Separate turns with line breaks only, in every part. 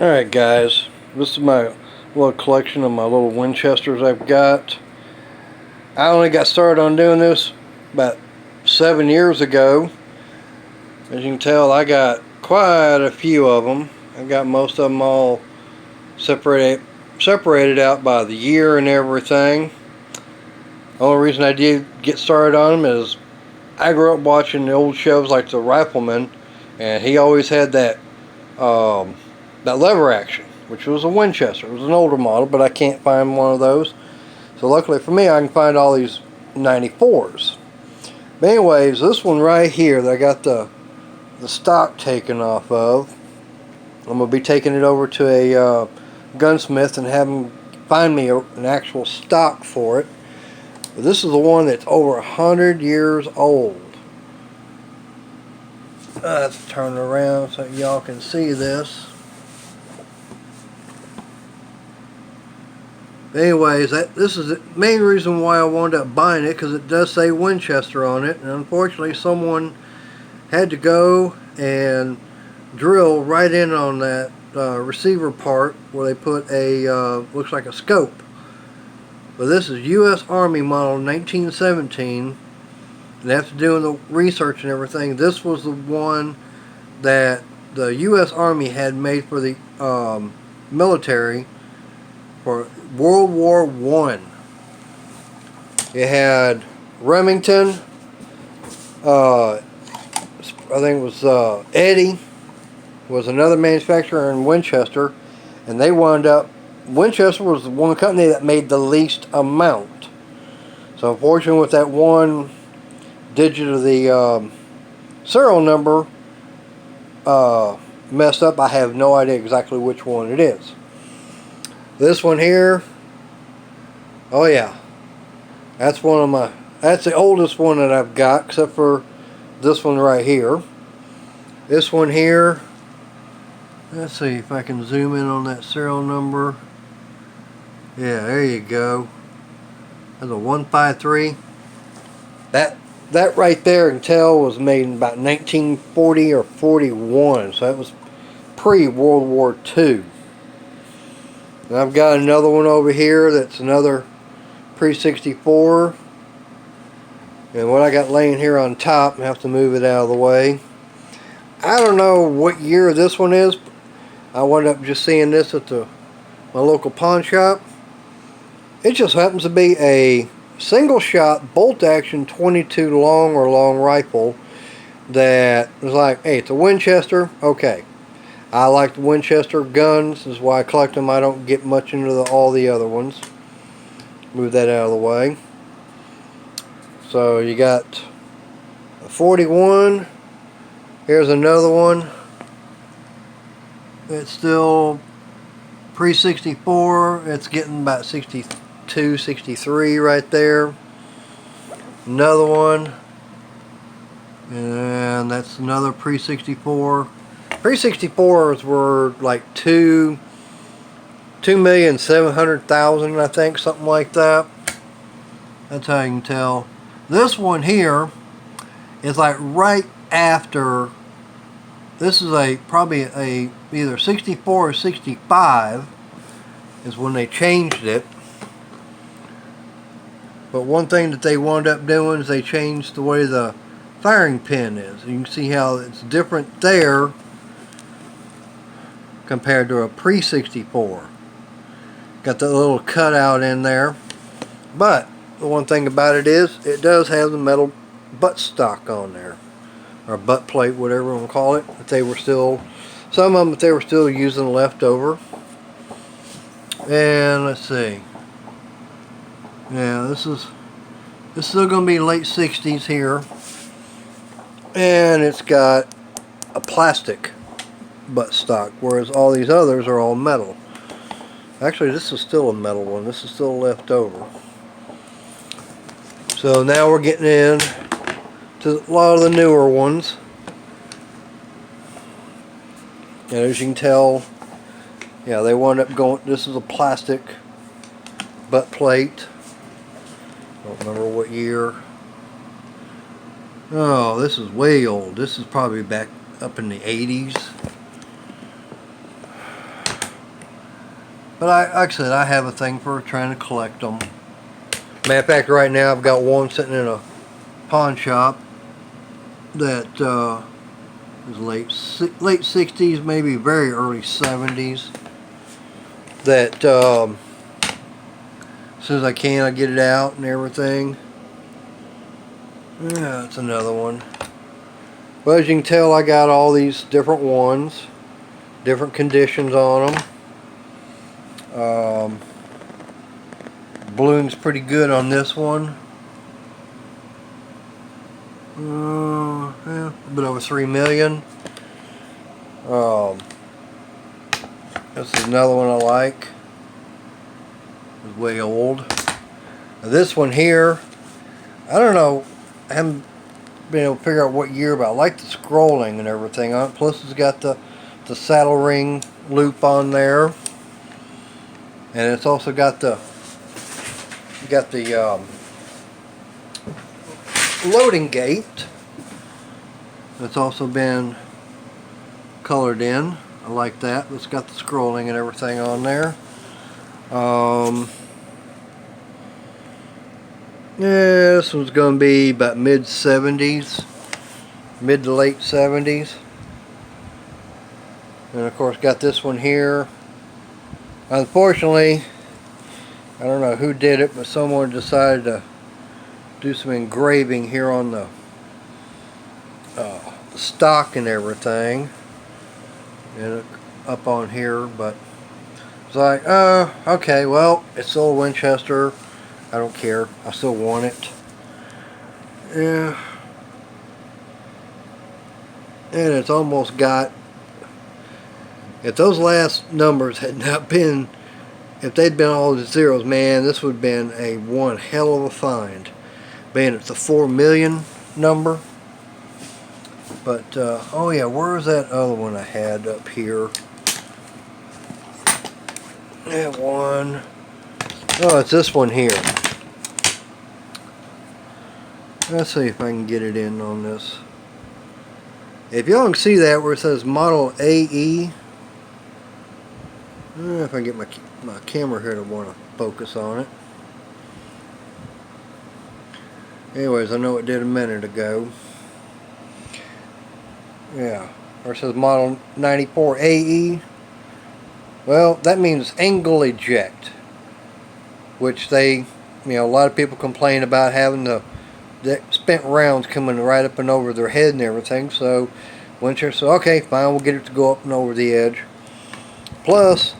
Alright guys, this is my little collection of my little Winchesters I've got. I only got started on doing this about 7 years ago. As you can tell, I got quite a few of them. I got most of them all separated out by the year and everything. The only reason I did get started on them is I grew up watching the old shows like the Rifleman, and he always had that lever action, which was a Winchester. It was an older model, but I can't find one of those. So luckily for me, I can find all these 94s. But anyways, this one right here that I got the stock taken off of, I'm going to be taking it over to a gunsmith and have him find me an actual stock for it. But this is the one that's over 100 years old. Let's turn it around so y'all can see this. Anyways, this is the main reason why I wound up buying it, because it does say Winchester on it, and unfortunately someone had to go and drill right in on that receiver part where they put a looks like a scope. But this is U.S. Army model 1917, and after doing the research and everything, this was the one that the U.S. Army had made for the military for World War I. It had Remington, I think it was Eddie was another manufacturer in Winchester, and they wound up, Winchester was the one company that made the least amount. So unfortunately, with that one digit of the serial number messed up, I have no idea exactly which one it is. This one here, oh yeah, that's the oldest one that I've got, except for this one right here. This one here, let's see if I can zoom in on that serial number. Yeah, there you go. That's a 153. That right there, you can tell, was made in about 1940 or 41, so that was pre-World War II. And I've got another one over here that's another pre-64. And what I got laying here on top, I have to move it out of the way. I don't know what year this one is. I wound up just seeing this at my local pawn shop. It just happens to be a single shot bolt action 22 long rifle that was like, hey, it's a Winchester. Okay. I like the Winchester guns. This is why I collect them. I don't get much into all the other ones. Move that out of the way. So you got a 41. Here's another one. It's still pre-64. It's getting about 62, 63 right there. Another one. And that's another pre-64. Pre-64s were like 2,700,000, I think, something like that. That's how you can tell. This one here is like right after. This is probably either 64 or 65 is when they changed it. But one thing that they wound up doing is they changed the way the firing pin is. You can see how it's different there compared to a pre-64. Got that little cutout in there. But the one thing about it is it does have the metal butt stock on there, or butt plate, whatever you want to call it. If they were still, some of them, if they were still using leftover. And let's see. Yeah, this is still going to be late 60s here. And it's got a plastic butt stock, whereas all these others are all metal. Actually, this is still a metal one. This is still left over. So now we're getting in to a lot of the newer ones. And as you can tell, yeah, they wound up going, this is a plastic butt plate. Don't remember what year. Oh, this is way old. This is probably back up in the 80s. But like I said, I have a thing for trying to collect them. Matter of fact, right now I've got one sitting in a pawn shop that is late 60s, maybe very early 70s. That as soon as I can, I get it out and everything. Yeah, that's another one. Well, as you can tell, I got all these different ones, different conditions on them. Balloon's pretty good on this one. Yeah, a bit over 3 million. This is another one I like. It's way old. Now this one here, I don't know, I haven't been able to figure out what year, but I like the scrolling and everything on it. Plus it's got the saddle ring loop on there, and it's also got the loading gate. It's also been colored in. I like that. It's got the scrolling and everything on there. Yeah, this one's going to be about mid-70s, mid to late 70s. And of course got this one here. Unfortunately, I don't know who did it, but someone decided to do some engraving here on the stock and everything, and up on here. But it's like, okay, well, it's still a Winchester. I don't care. I still want it. Yeah. And it's almost got, if those last numbers had not been, if they'd been all the zeros, man, this would have been a one hell of a find. Being it's a 4 million number. But, oh yeah, where's that other one I had up here? That one. Oh, it's this one here. Let's see if I can get it in on this. If y'all can see that where it says model AE. I don't know if I can get my camera here to want to focus on it. Anyways, I know it did a minute ago. Yeah, or it says model 94 AE. Well, that means angle eject, which they, a lot of people complain about having the spent rounds coming right up and over their head and everything. So Winchester said, okay, fine, we'll get it to go up and over the edge. Plus,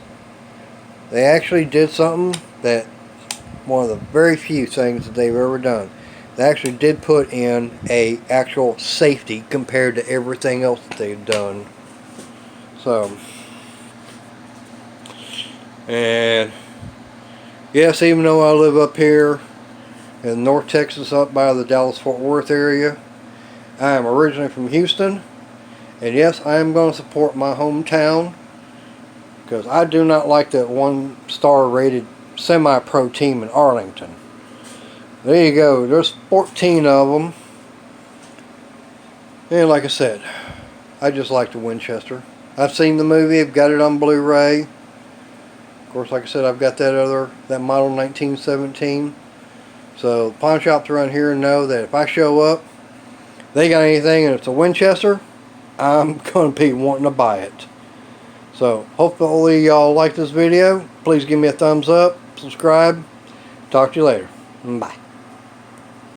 they actually did something that one of the very few things that they've ever done. They actually did put in a actual safety compared to everything else that they've done. So, and yes, even though I live up here in North Texas, up by the Dallas-Fort Worth area, I am originally from Houston, and yes, I am going to support my hometown, because I do not like that 1-star rated semi-pro team in Arlington. There you go. There's 14 of them. And like I said, I just like the Winchester. I've seen the movie. I've got it on Blu-ray. Of course, like I said, I've got that model 1917. So the pawn shops around here know that if I show up, they got anything and it's a Winchester, I'm going to be wanting to buy it. So hopefully y'all like this video. Please give me a thumbs up, subscribe. Talk to you later. Bye.